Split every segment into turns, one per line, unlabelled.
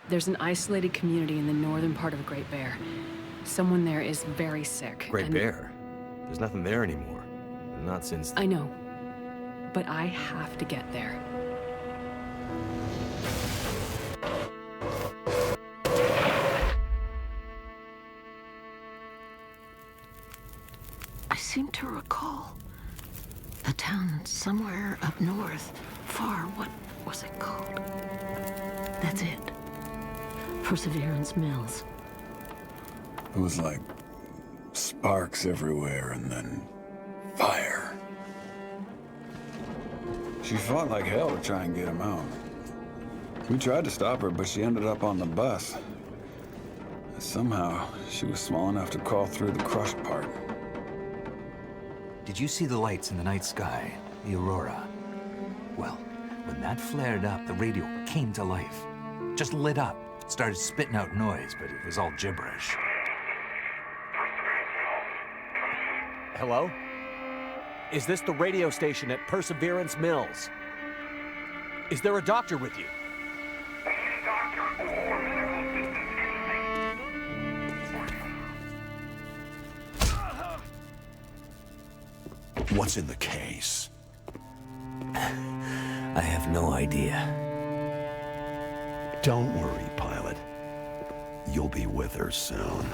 There's an isolated community in the northern part of Great Bear. Someone there is very sick.
Great Bear? There's nothing there anymore. Not since...
I know. But I have to get there.
I seem to recall a town somewhere up north, far. What was it called? That's it. Perseverance Mills.
It was like sparks everywhere and then fire. She fought like hell to try and get him out. We tried to stop her, but she ended up on the bus. Somehow, she was small enough to crawl through the crushed part.
Did you see the lights in the night sky? The aurora? Well, when that flared up, the radio came to life. Just lit up. Started spitting out noise, but it was all gibberish.
Hello? Is this the radio station at Perseverance Mills? Is there a doctor with you?
What's in the case?
I have no idea.
Don't worry, pilot. You'll be with her soon.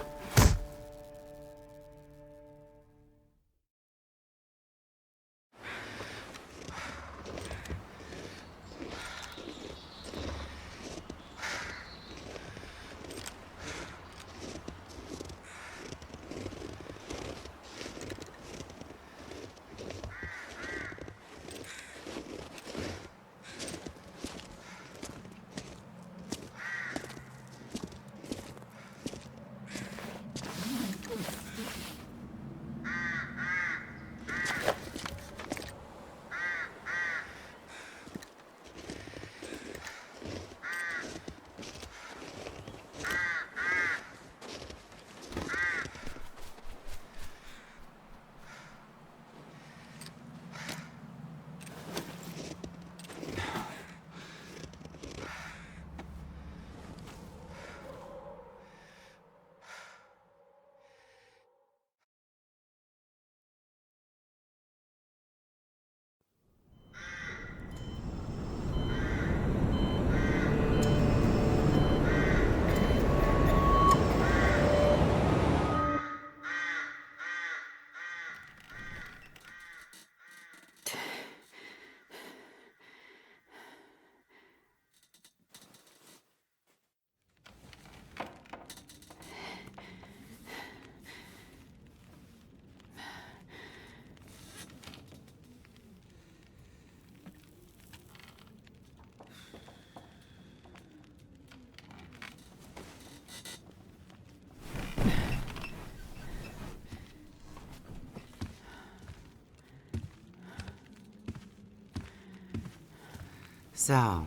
So,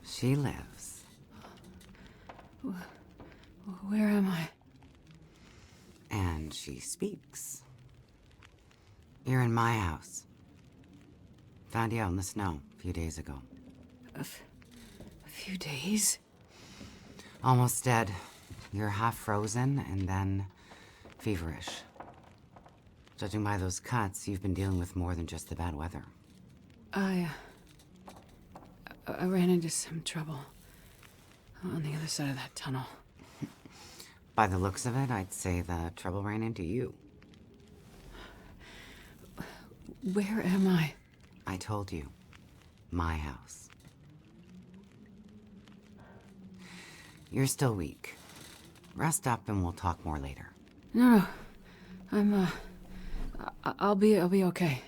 she lives.
Where am I?
And she speaks. You're in my house. Found you out in the snow a few days ago.
A few days?
Almost dead. You're half frozen and then feverish. Judging by those cuts, you've been dealing with more than just the bad weather.
I ran into some trouble on the other side of that tunnel.
By the looks of it, I'd say the trouble ran into you.
Where am I?
I told you. My house. You're still weak. Rest up and we'll talk more later.
No. I'll be okay.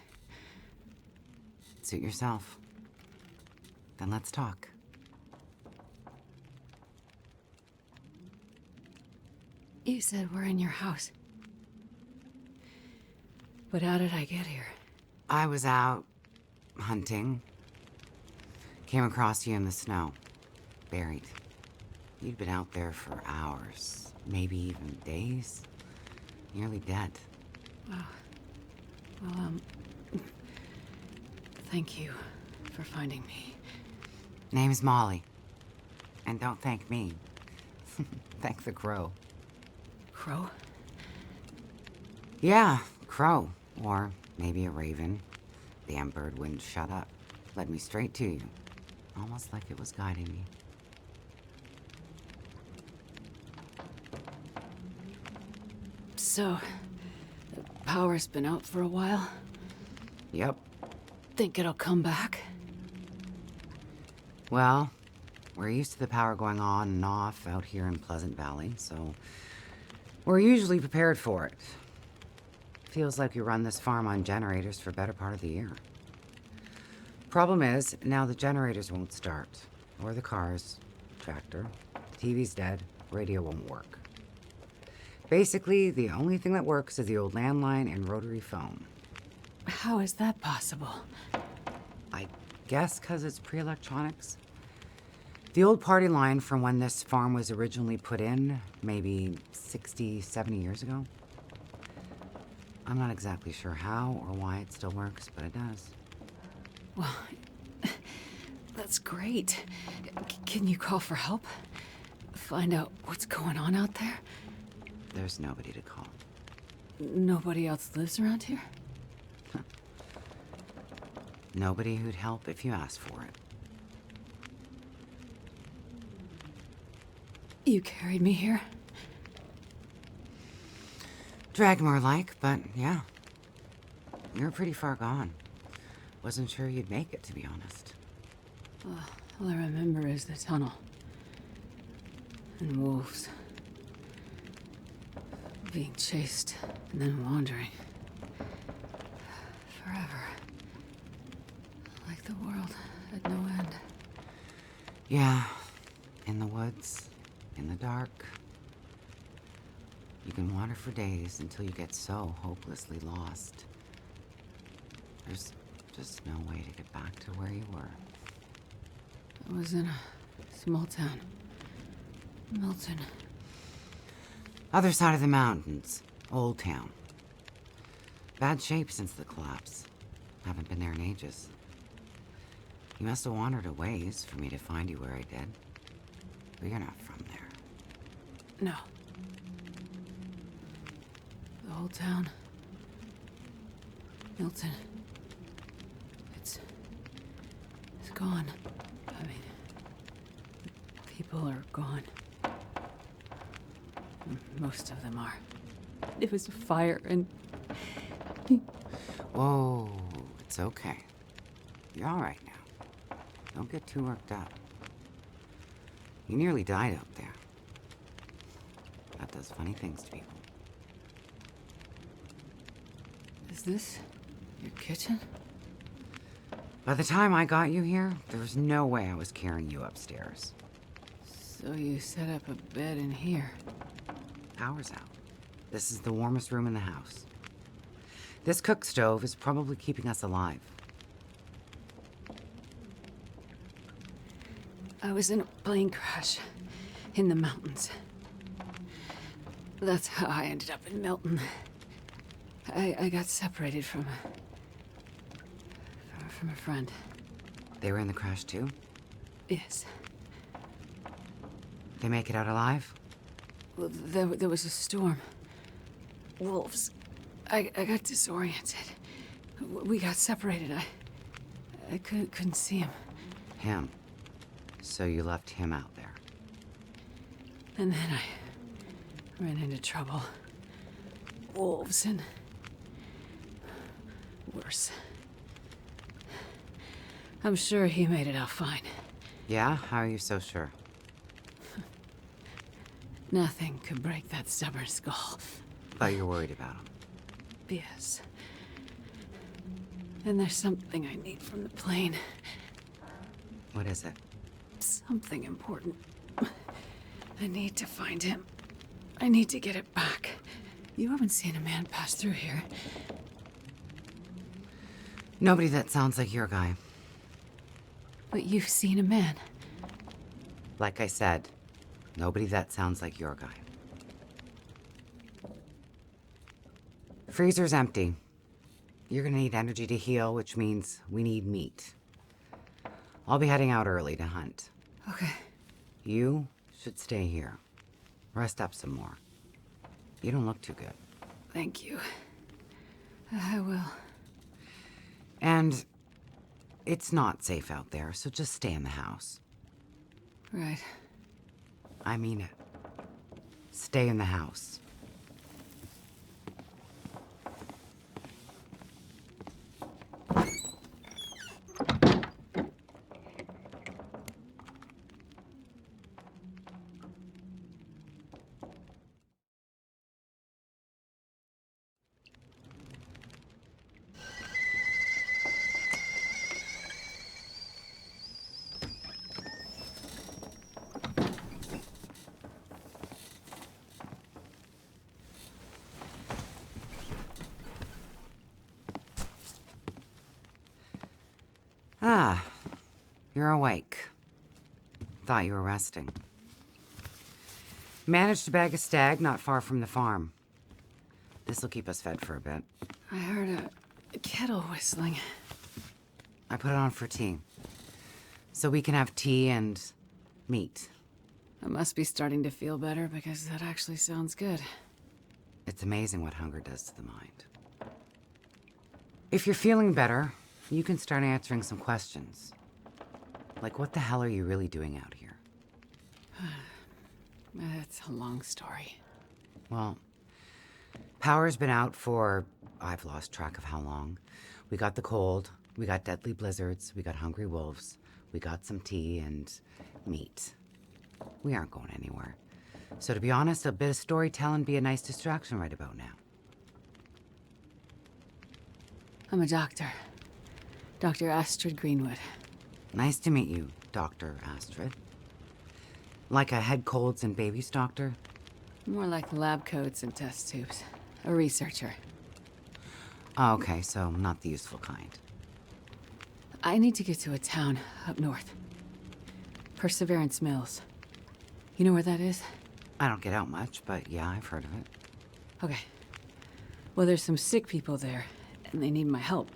Suit yourself. Then let's talk.
You said we're in your house. But how did I get here?
I was out hunting. Came across you in the snow. Buried. You'd been out there for hours, maybe even days. Nearly dead.
Wow. Well, thank you for finding me.
Name's Molly. And don't thank me. Thank the crow.
Crow?
Yeah, crow. Or maybe a raven. Damn bird wouldn't shut up. Led me straight to you. Almost like it was guiding me.
So, the power's been out for a while?
Yep.
Think it'll come back?
Well, we're used to the power going on and off out here in Pleasant Valley, so we're usually prepared for it. Feels like we run this farm on generators for a better part of the year. Problem is, now the generators won't start. Or the cars, tractor, TV's dead, radio won't work. Basically, the only thing that works is the old landline and rotary phone.
How is that possible?
I guess because it's pre-electronics. The old party line from when this farm was originally put in, maybe 60, 70 years ago. I'm not exactly sure how or why it still works, but it does.
Well, that's great. Can you call for help? Find out what's going on out there?
There's nobody to call.
Nobody else lives around here?
Nobody who'd help if you asked for it.
You carried me here?
Drag more like, but yeah. You're pretty far gone. Wasn't sure you'd make it, to be honest.
All I remember is the tunnel. And wolves. Being chased and then wandering. Forever. Like the world had no end.
Yeah. In the woods. In the dark. You can wander for days until you get so hopelessly lost. There's just no way to get back to where you were.
I was in a small town. Milton.
Other side of the mountains. Old town. Bad shape since the collapse. Haven't been there in ages. You must have wandered a ways for me to find you where I did. But you're not from there.
No. The whole town. Milton. It's gone. I mean, people are gone. Most of them are. It was a fire and...
Whoa, it's okay. You're all right now. Don't get too worked up. You nearly died out there. That does funny things to people.
Is this your kitchen?
By the time I got you here, there was no way I was carrying you upstairs.
So you set up a bed in here.
Power's out. This is the warmest room in the house. This cook stove is probably keeping us alive.
I was in a plane crash in the mountains. That's how I ended up in Milton. I got separated from a friend.
They were in the crash too?
Yes.
They make it out alive?
Well, there was a storm. Wolves. I got disoriented. We got separated. I couldn't see him.
Him. So you left him out there.
And then I ran into trouble. Wolves and... worse. I'm sure he made it out fine.
Yeah? How are you so sure?
Nothing could break that stubborn skull.
But you're worried about him.
Yes. And there's something I need from the plane.
What is it?
Something important. I need to find him. I need to get it back. You haven't seen a man pass through here.
Nobody that sounds like your guy.
But you've seen a man.
Like I said, nobody that sounds like your guy. The freezer's empty. You're gonna need energy to heal, which means we need meat. I'll be heading out early to hunt.
Okay.
You should stay here. Rest up some more. You don't look too good.
Thank you. I will.
And it's not safe out there, so just stay in the house.
Right.
I mean it. Stay in the house. Ah, you're awake. Thought you were resting. Managed to bag a stag not far from the farm. This'll keep us fed for a bit.
I heard a kettle whistling.
I put it on for tea. So we can have tea and meat.
I must be starting to feel better because that actually sounds good.
It's amazing what hunger does to the mind. If you're feeling better, you can start answering some questions. Like, what the hell are you really doing out here?
It's a long story.
Well, power's been out for, I've lost track of how long. We got the cold, we got deadly blizzards, we got hungry wolves, we got some tea and meat. We aren't going anywhere. So to be honest, a bit of storytelling be a nice distraction right about now.
I'm a doctor. Dr. Astrid Greenwood.
Nice to meet you, Dr. Astrid. Like a head colds and babies doctor?
More like lab coats and test tubes. A researcher.
Oh, okay, so not the useful kind.
I need to get to a town up north. Perseverance Mills. You know where that is?
I don't get out much, but yeah, I've heard of it.
Okay. Well, there's some sick people there, and they need my help.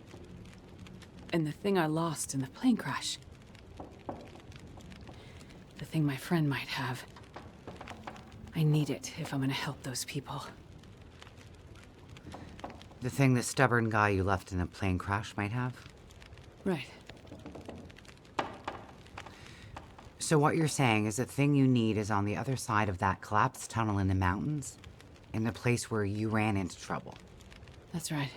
And the thing I lost in the plane crash. The thing my friend might have. I need it if I'm gonna help those people.
The thing the stubborn guy you left in the plane crash might have?
Right.
So what you're saying is the thing you need is on the other side of that collapsed tunnel in the mountains, in the place where you ran into trouble.
That's right.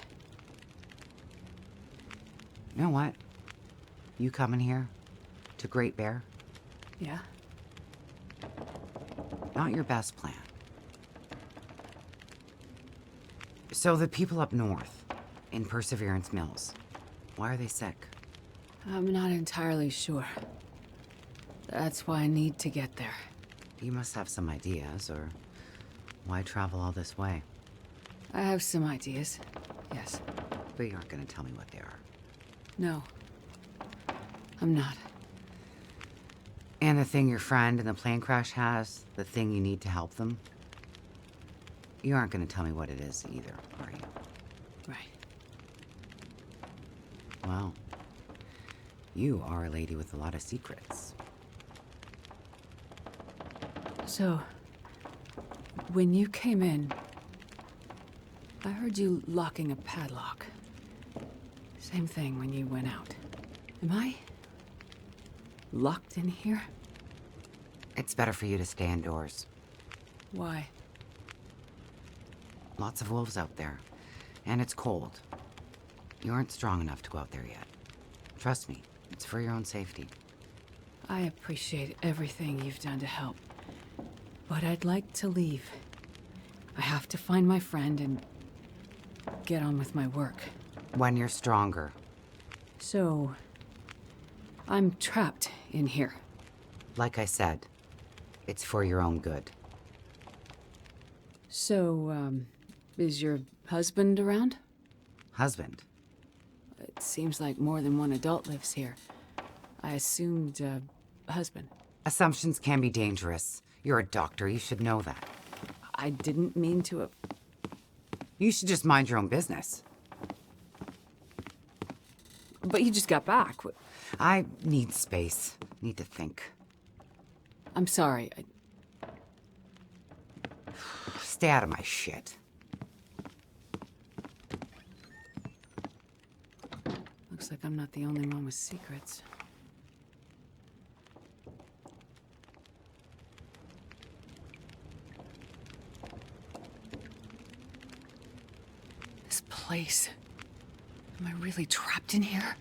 You know what? You coming here? To Great Bear?
Yeah?
Not your best plan. So the people up north, in Perseverance Mills, why are they sick?
I'm not entirely sure. That's why I need to get there.
You must have some ideas, or why travel all this way?
I have some ideas, yes.
But you aren't going to tell me what they are.
No. I'm not.
And the thing your friend in the plane crash has, the thing you need to help them? You aren't going to tell me what it is either, are you?
Right.
Well, you are a lady with a lot of secrets.
So, when you came in, I heard you locking a padlock. Same thing when you went out. Am I locked in here?
It's better for you to stay indoors.
Why?
Lots of wolves out there, and it's cold. You aren't strong enough to go out there yet. Trust me, it's for your own safety.
I appreciate everything you've done to help, but I'd like to leave. I have to find my friend and get on with my work.
When you're stronger.
So, I'm trapped in here.
Like I said, it's for your own good.
So, is your husband around?
Husband?
It seems like more than one adult lives here. I assumed, husband.
Assumptions can be dangerous. You're a doctor, you should know that.
I didn't mean to.
You should just mind your own business.
But you just got back.
I need space. Need to think.
I'm sorry.
Stay out of my shit.
Looks like I'm not the only one with secrets. This place. Am I really trapped in here?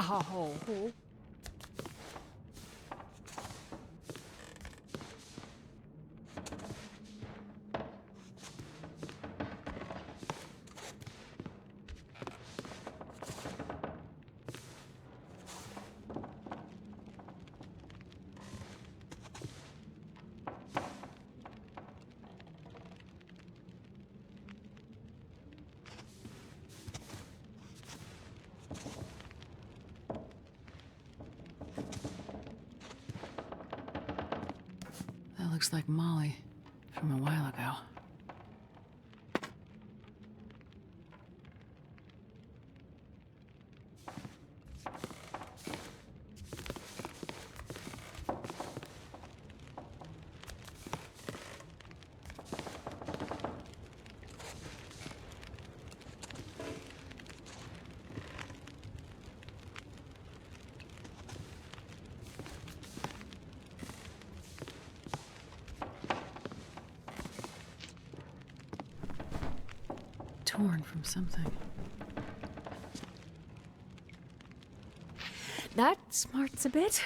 Ow! That looks like Molly from a while ago. Torn from something. That smarts a bit.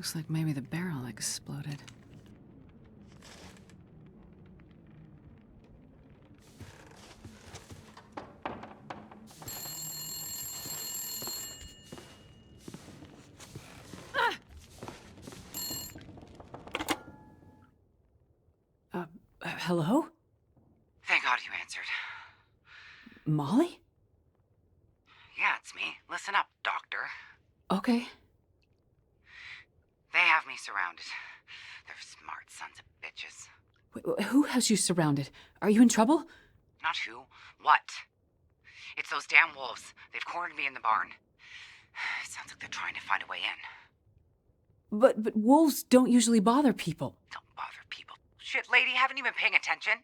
Looks like maybe the barrel exploded. Hello?
Thank God you answered.
Molly?
Yeah, it's me. Listen up, Doctor.
Okay.
They have me surrounded. They're smart sons of bitches.
Wait, who has you surrounded? Are you in trouble?
Not who. What? It's those damn wolves. They've cornered me in the barn. Sounds like they're trying to find a way in.
But wolves don't usually bother people.
Don't bother people. Shit, lady, haven't you been paying attention?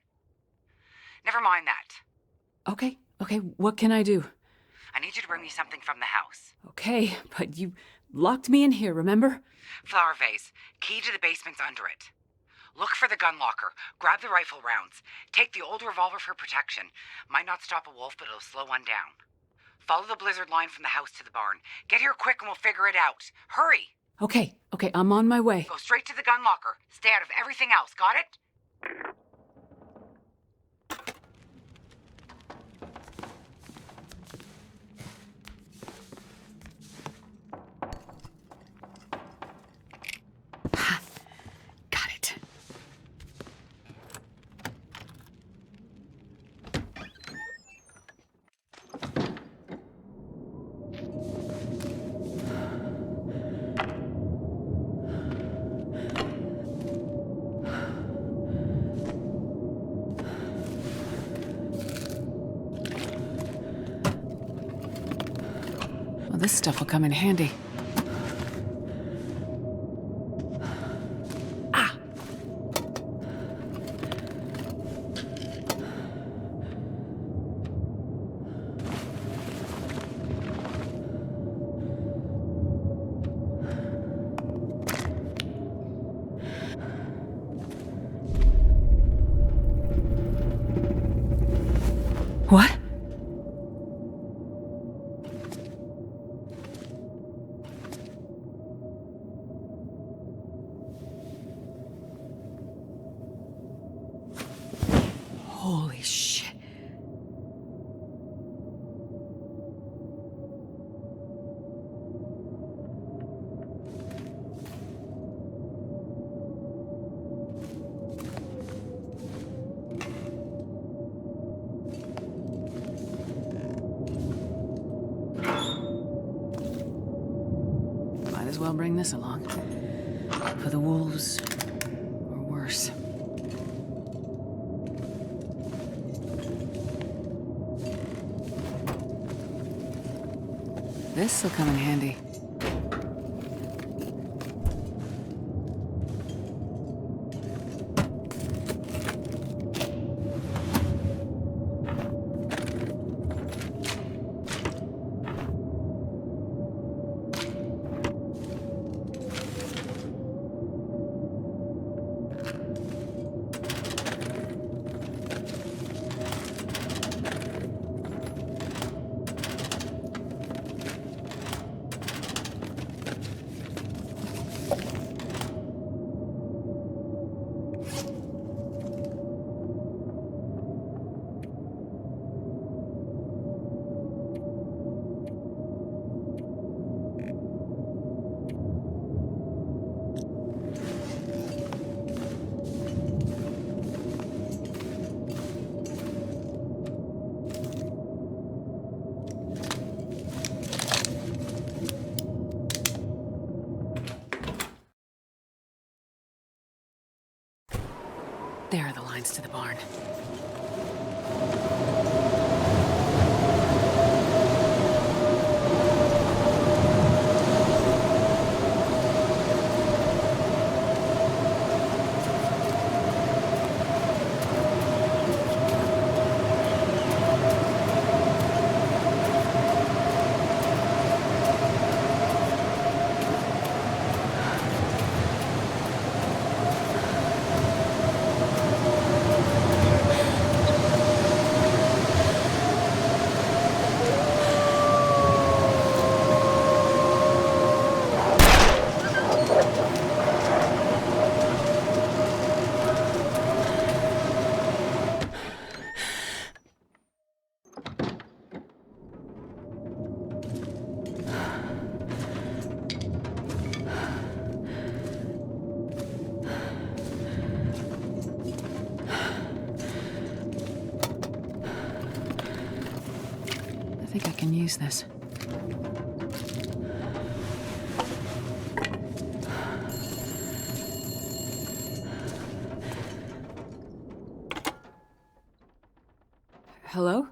Never mind that.
Okay, what can I do?
I need you to bring me something from the house.
Okay, but you locked me in here, remember?
Flower vase. Key to the basement's under it. Look for the gun locker. Grab the rifle rounds. Take the old revolver for protection. Might not stop a wolf, but it'll slow one down. Follow the blizzard line from the house to the barn. Get here quick and we'll figure it out. Hurry!
Okay, I'm on my way.
Go straight to the gun locker. Stay out of everything else, got it?
Got it. Well, this stuff will come in handy. What? Holy shit. Might as well bring this along. For the wolves, or worse. This'll come in handy. There are the lines to the barn. think I can use this. Hello?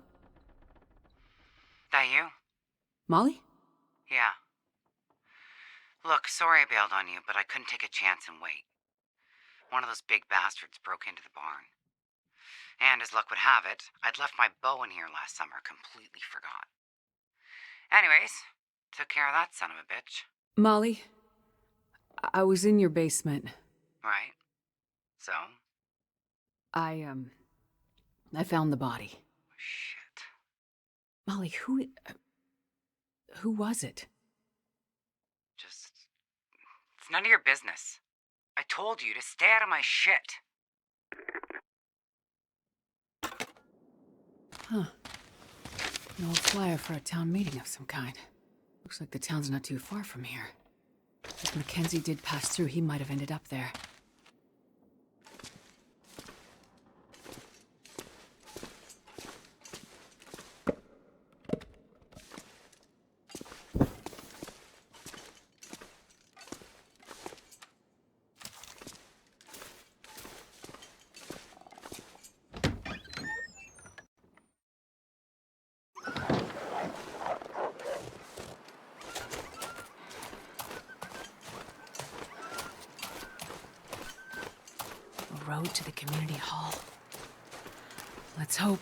That you?
Molly?
Yeah. Look, sorry I bailed on you, but I couldn't take a chance and wait. One of those big bastards broke into the barn. And as luck would have it, I'd left my bow in here last summer, completely forgot. Anyways, took care of that son of a bitch.
Molly, I was in your basement.
Right? So?
I found the body.
Shit.
Molly, who was it?
Just... It's none of your business. I told you to stay out of my shit.
Huh. An old flyer for a town meeting of some kind. Looks like the town's not too far from here. If Mackenzie did pass through, he might have ended up there. Road to the community hall. Let's hope.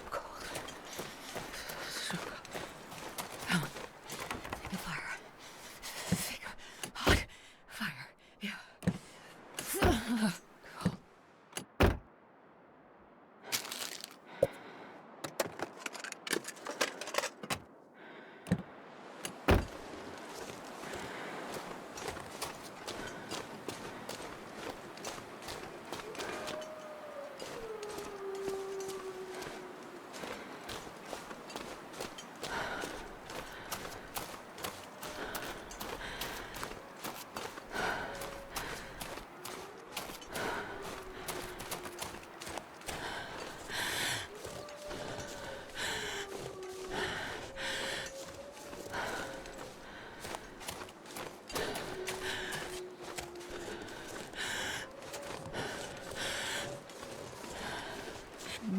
Cold. So cold. Come on. Take a fire. Take a hot fire. Yeah. Cold.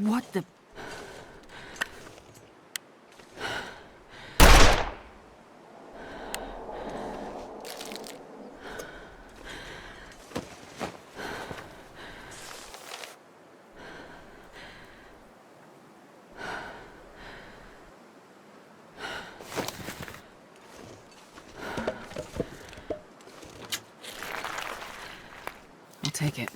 What the... I'll take it.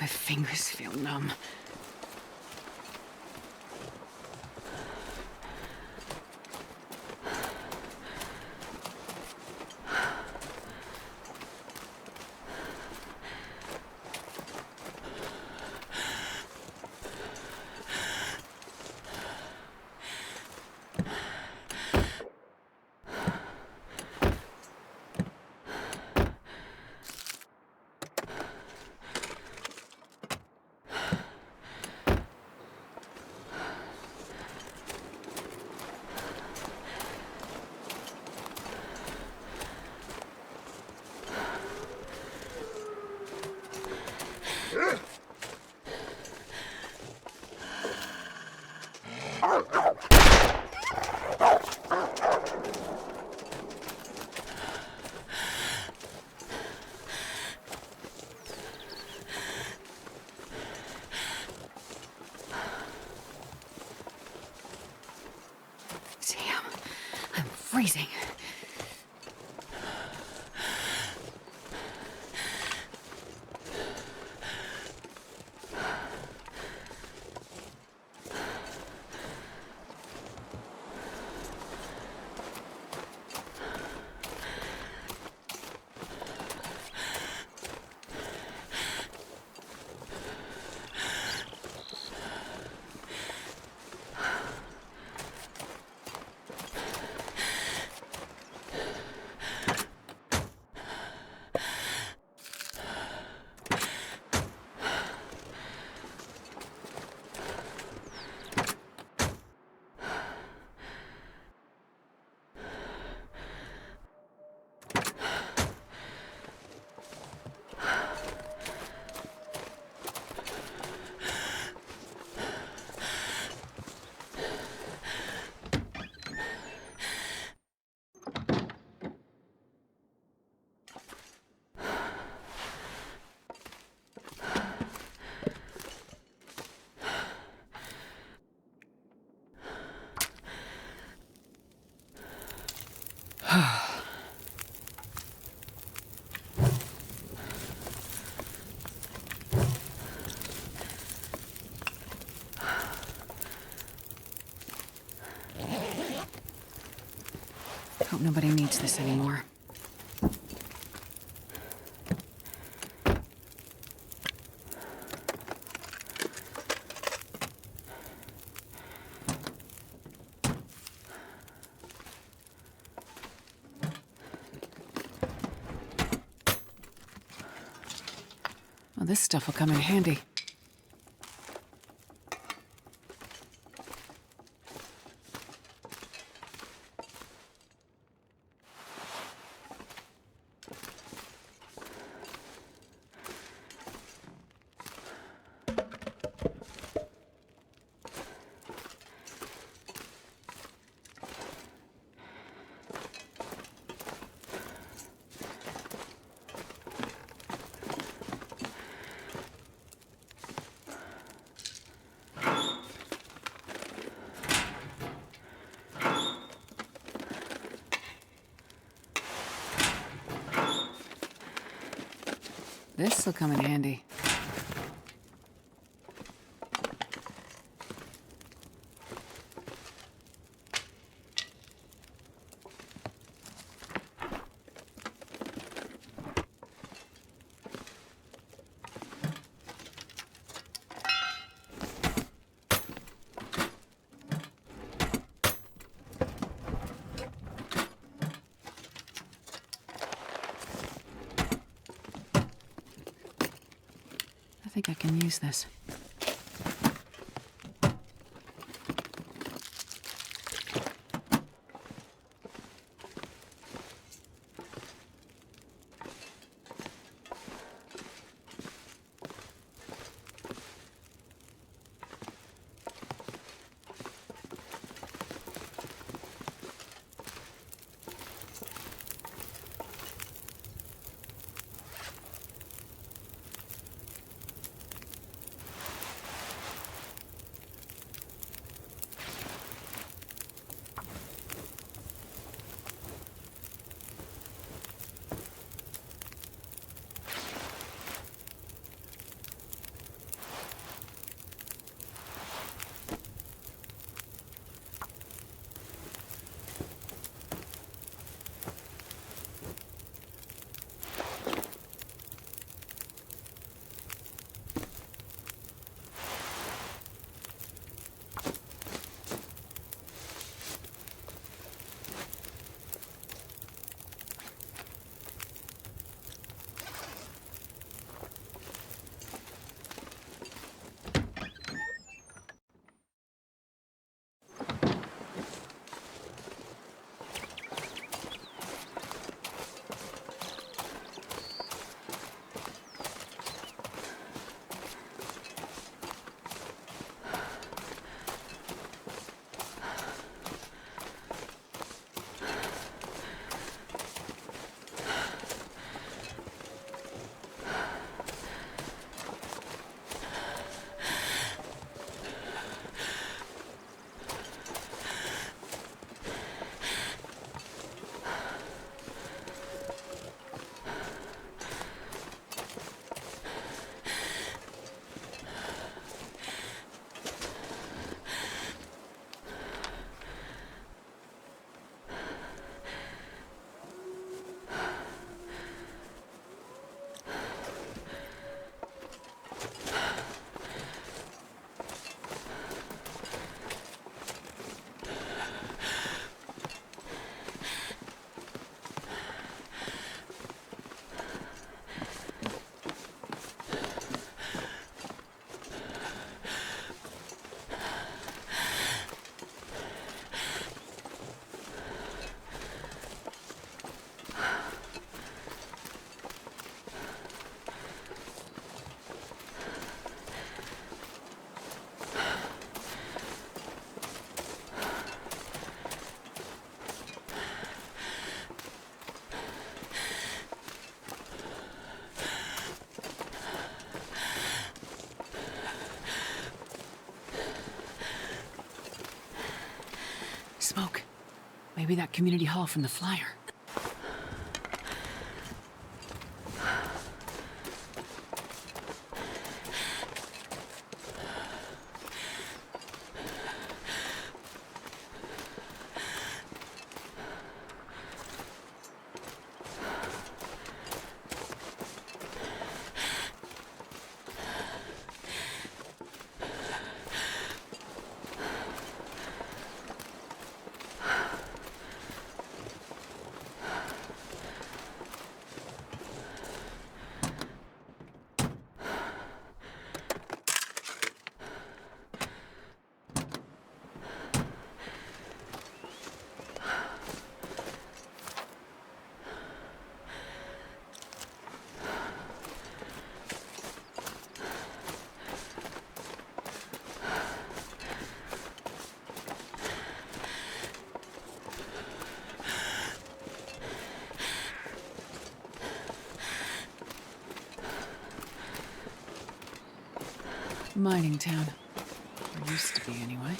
My fingers feel numb. freezing. Hope nobody needs this anymore. Well, this stuff will come in handy. This'll come in handy. I think I can use this. smoke. Maybe that community hall from the flyer. Mining town. Or used to be, anyway.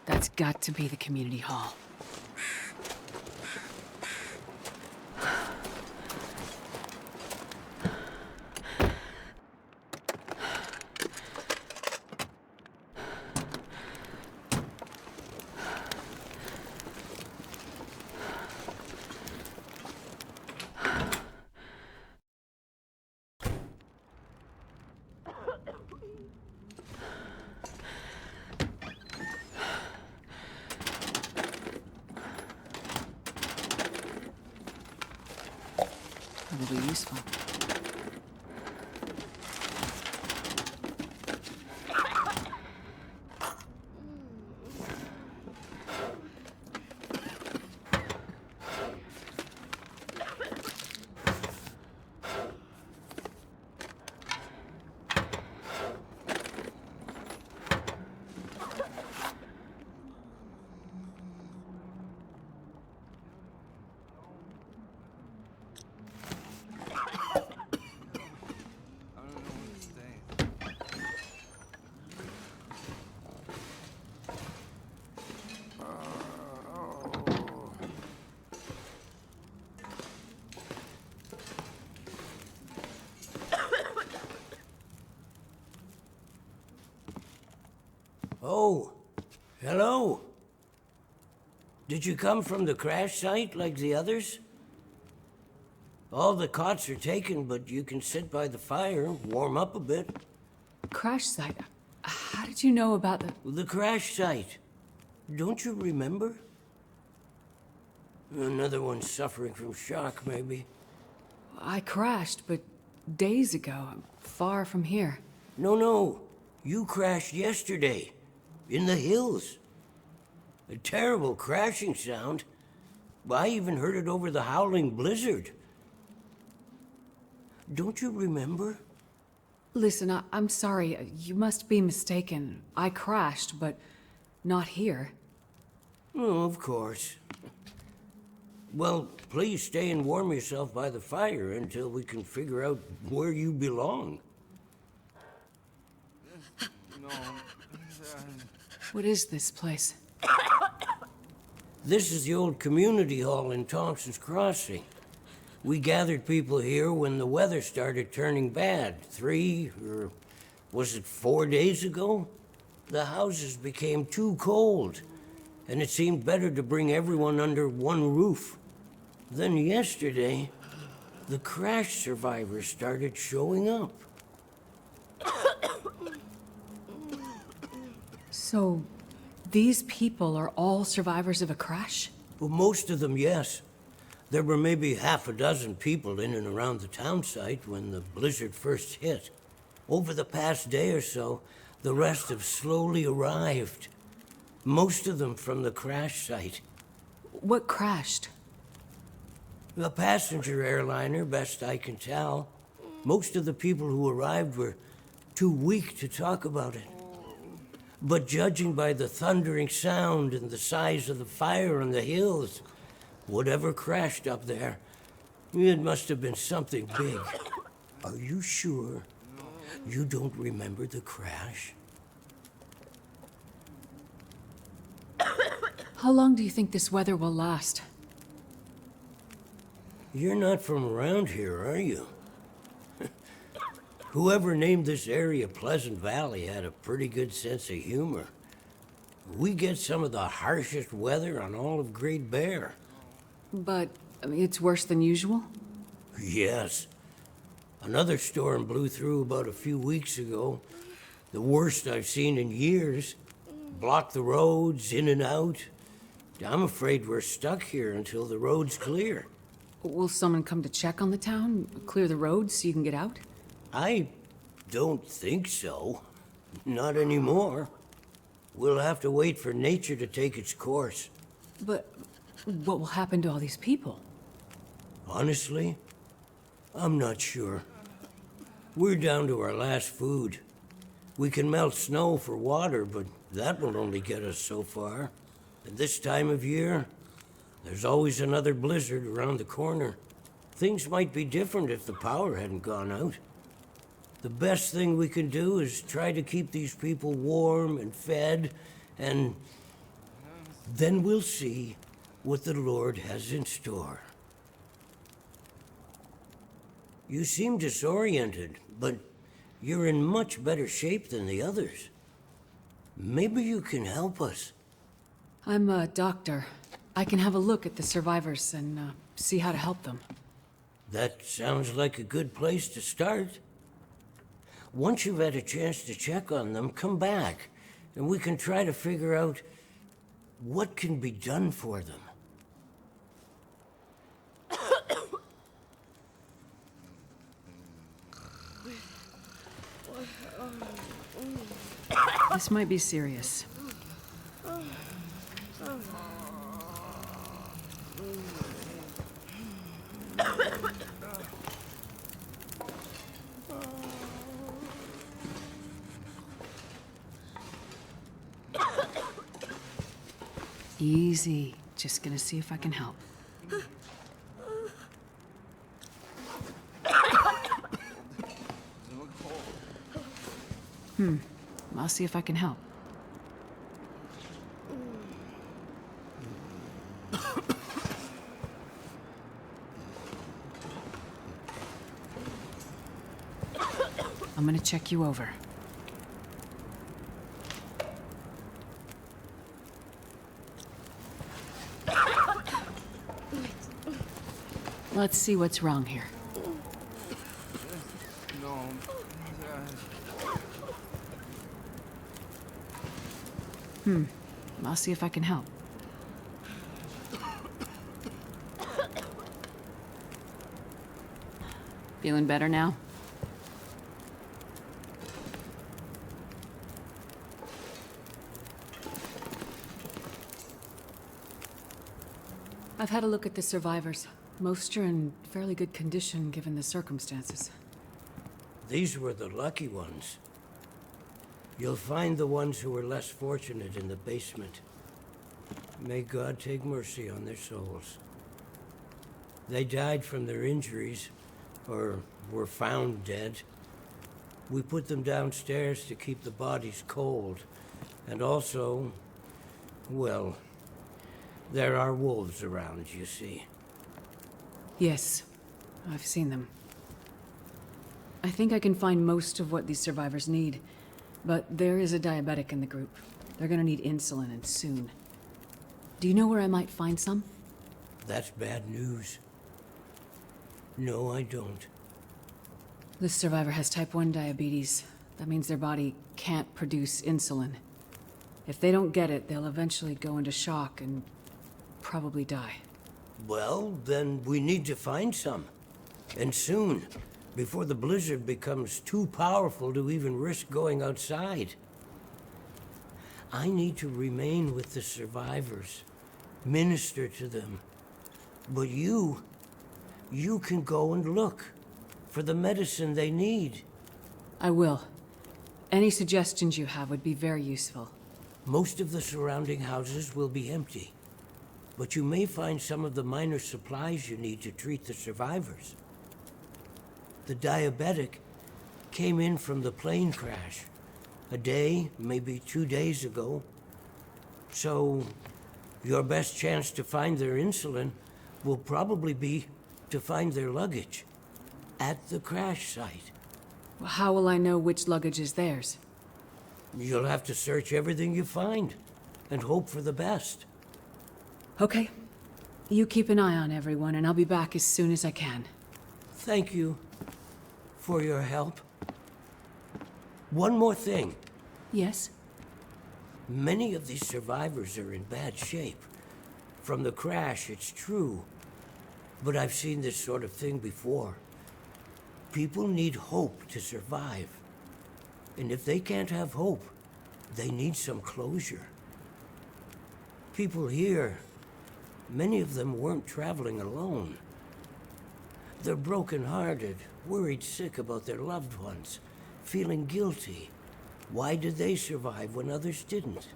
That's got to be the community hall. Probably useful.
Oh, hello. Did you come from the crash site like the others? All the cots are taken, but you can sit by the fire, warm up a bit.
Crash site? How did you know about
The crash site. Don't you remember? Another one suffering from shock, maybe.
I crashed, but days ago, far from here.
No. You crashed yesterday. In the hills. A terrible crashing sound. I even heard it over the howling blizzard. Don't you remember?
Listen, I'm sorry. You must be mistaken. I crashed, but not here.
Oh, of course. Well, please stay and warm yourself by the fire until we can figure out where you belong.
What is this place?
This is the old community hall in Thompson's Crossing. We gathered people here when the weather started turning bad. 3, or was it 4 days ago? The houses became too cold, and it seemed better to bring everyone under one roof. Then yesterday, the crash survivors started showing up.
So, these people are all survivors of a crash?
Well, most of them, yes. There were maybe half a dozen people in and around the town site when the blizzard first hit. Over the past day or so, the rest have slowly arrived. Most of them from the crash site.
What crashed?
A passenger airliner, best I can tell. Most of the people who arrived were too weak to talk about it. But judging by the thundering sound and the size of the fire on the hills, Whatever crashed up there, it must have been something big. Are you sure you don't remember the crash?
How long do you think this weather will last?
You're not from around here, are you? Whoever named this area Pleasant Valley had a pretty good sense of humor. We get some of the harshest weather on all of Great Bear.
But, I mean, it's worse than usual?
Yes. Another storm blew through about a few weeks ago. The worst I've seen in years. Blocked the roads, in and out. I'm afraid we're stuck here until the road's clear.
Will someone come to check on the town? Clear the roads so you can get out?
I don't think so. Not anymore. We'll have to wait for nature to take its course.
But what will happen to all these people?
Honestly, I'm not sure. We're down to our last food. We can melt snow for water, but that will only get us so far. At this time of year, there's always another blizzard around the corner. Things might be different if the power hadn't gone out. The best thing we can do is try to keep these people warm and fed, and then we'll see what the Lord has in store. You seem disoriented, but you're in much better shape than the others. Maybe you can help us.
I'm a doctor. I can have a look at the survivors and see how to help them.
That sounds like a good place to start. Once you've had a chance to check on them, come back, and we can try to figure out what can be done for them.
This might be serious. Easy. Just gonna see if I can help. I'll see if I can help. I'm gonna check you over. Let's see what's wrong here. I'll see if I can help. Feeling better now? I've had a look at the survivors. Most are in fairly good condition given the circumstances.
These were the lucky ones. You'll find the ones who were less fortunate in the basement. May God take mercy on their souls. They died from their injuries, or were found dead. We put them downstairs to keep the bodies cold. And also, well, there are wolves around, you see.
Yes, I've seen them. I think I can find most of what these survivors need, but there is a diabetic in the group. They're gonna need insulin, and soon. Do you know where I might find some?
That's bad news. No, I don't.
This survivor has type 1 diabetes. That means their body can't produce insulin. If they don't get it, they'll eventually go into shock and probably die.
Well, then we need to find some. And soon, before the blizzard becomes too powerful to even risk going outside. I need to remain with the survivors, minister to them. But you can go and look for the medicine they need.
I will. Any suggestions you have would be very useful.
Most of the surrounding houses will be empty. but you may find some of the minor supplies you need to treat the survivors. The diabetic came in from the plane crash a day, maybe 2 days ago. So your best chance to find their insulin will probably be to find their luggage at the crash site.
Well, how will I know which luggage is theirs?
You'll have to search everything you find and hope for the best.
Okay. You keep an eye on everyone, and I'll be back as soon as I can.
Thank you for your help. One more thing.
Yes?
Many of these survivors are in bad shape. From the crash, it's true. But I've seen this sort of thing before. People need hope to survive. And if they can't have hope, they need some closure. People here, many of them weren't traveling alone. They're broken-hearted, worried sick about their loved ones, feeling guilty. Why did they survive when others didn't?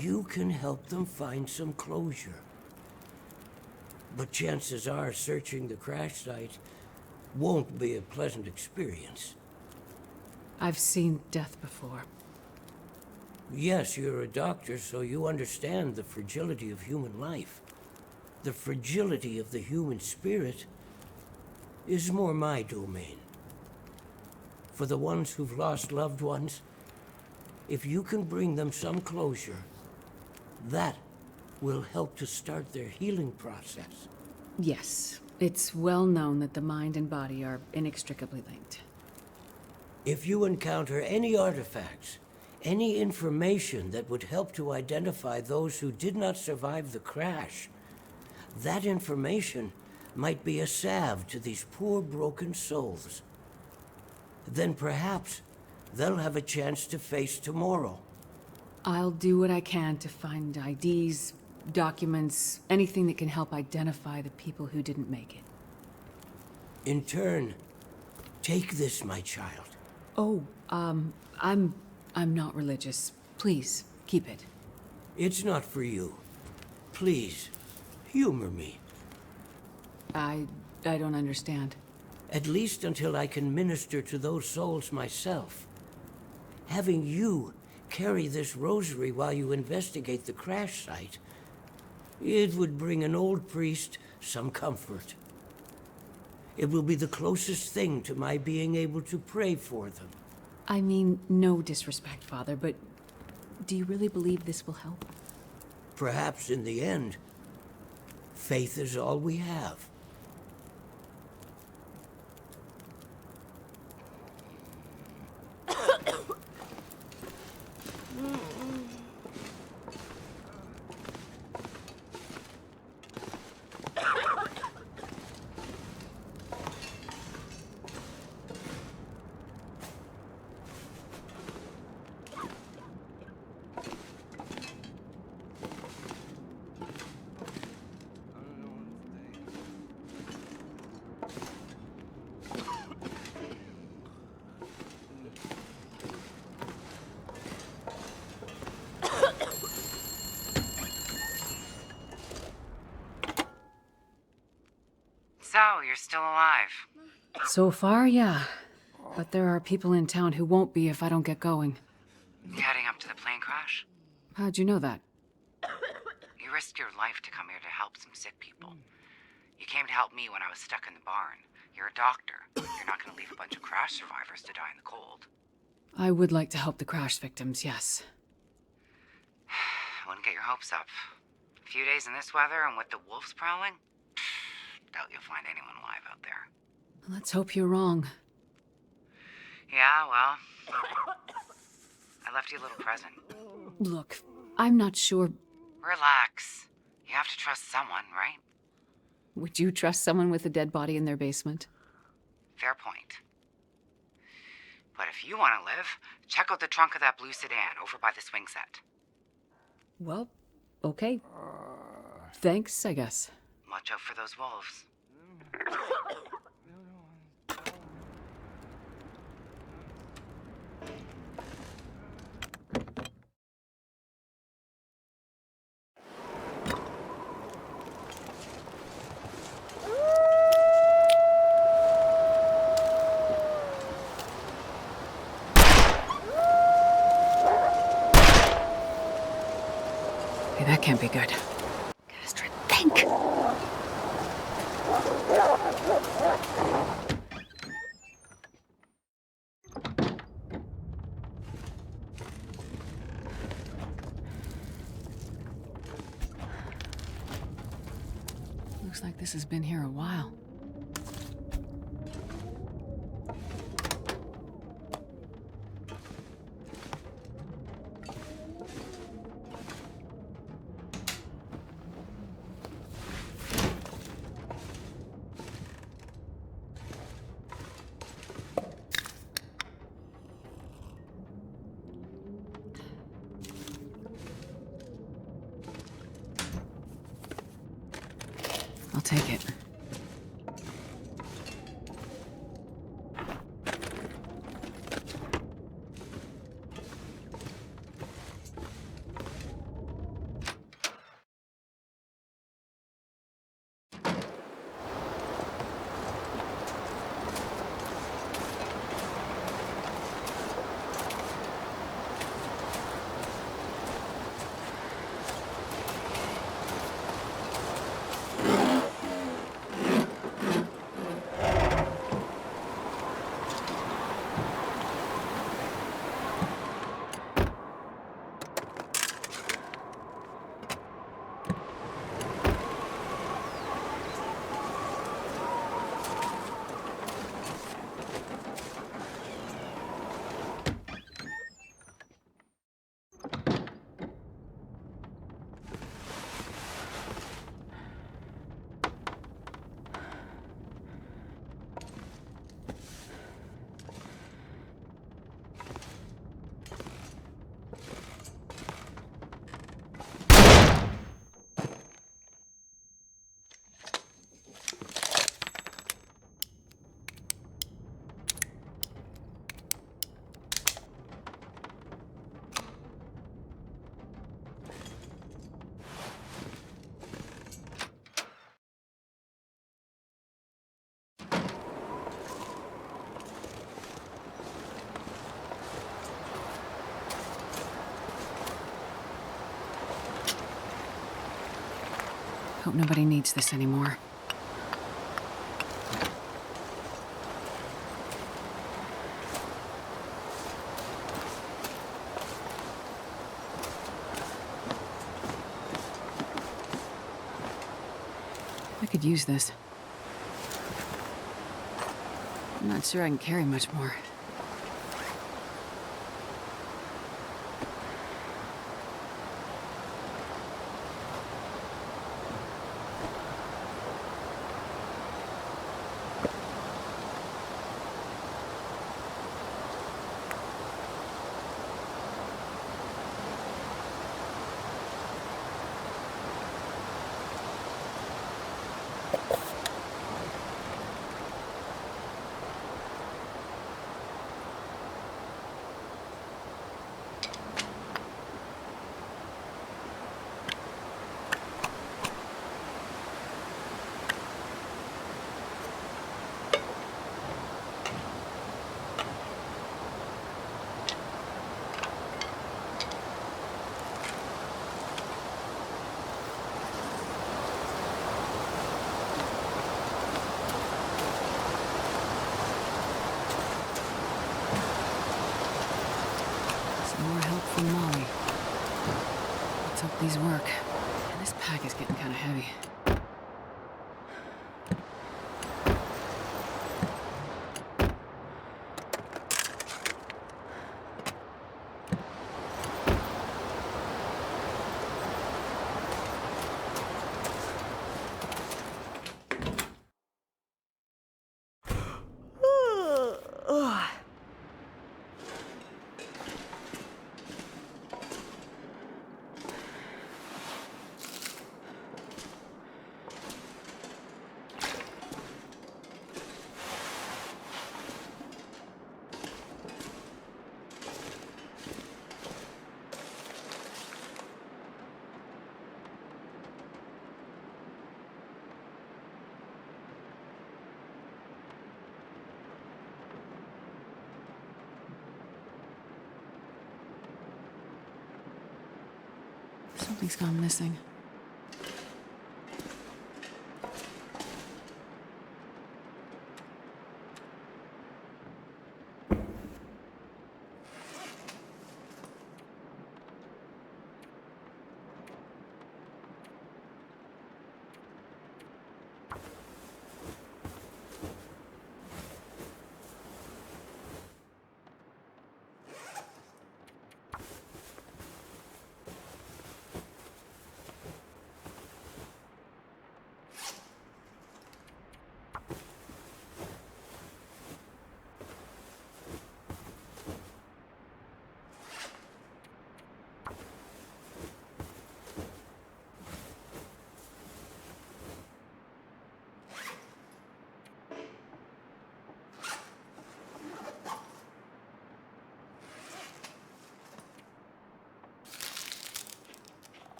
You can help them find some closure. But chances are searching the crash site won't be a pleasant experience.
I've seen death before.
Yes, you're a doctor, so you understand the fragility of human life. The fragility of the human spirit is more my domain. For the ones who've lost loved ones, if you can bring them some closure, that will help to start their healing process.
Yes. It's well known that the mind and body are inextricably linked.
If you encounter any artifacts, any information that would help to identify those who did not survive the crash, that information might be a salve to these poor broken souls. Then perhaps they'll have a chance to face tomorrow.
I'll do what I can to find IDs, documents, anything that can help identify the people who didn't make it.
In turn, take this, my child.
Oh, I'm not religious. Please, keep it.
It's not for you. Please, humor me.
I don't understand.
At least until I can minister to those souls myself. Having you carry this rosary while you investigate the crash site, it would bring an old priest some comfort. It will be the closest thing to my being able to pray for them.
I mean, no disrespect, Father, but do you really believe this will help?
Perhaps in the end, faith is all we have.
So, you're still alive.
So far, yeah. But there are people in town who won't be if I don't get going.
You heading up to the plane crash?
How'd you know that?
You risked your life to come here to help some sick people. You came to help me when I was stuck in the barn. You're a doctor. You're not going to leave a bunch of crash survivors to die in the cold.
I would like to help the crash victims, yes.
I wouldn't get your hopes up. A few days in this weather and with the wolves prowling? Doubt you'll find anyone alive out there.
Let's hope you're wrong.
Yeah, well, I left you a little present.
Look, I'm not sure.
Relax. You have to trust someone, right?
Would you trust someone with a dead body in their basement?
Fair point. But if you want to live, check out the trunk of that blue sedan over by the swing set.
Well, okay. Thanks, I guess.
Watch out for those wolves.
That can't be good.
Astrid, think!
Looks like this has been here a while. I'll take it. Hope nobody needs this anymore. I could use this. I'm not sure I can carry much more. From Molly. Let's hope these work. And this pack is getting kind of heavy. Something's gone missing.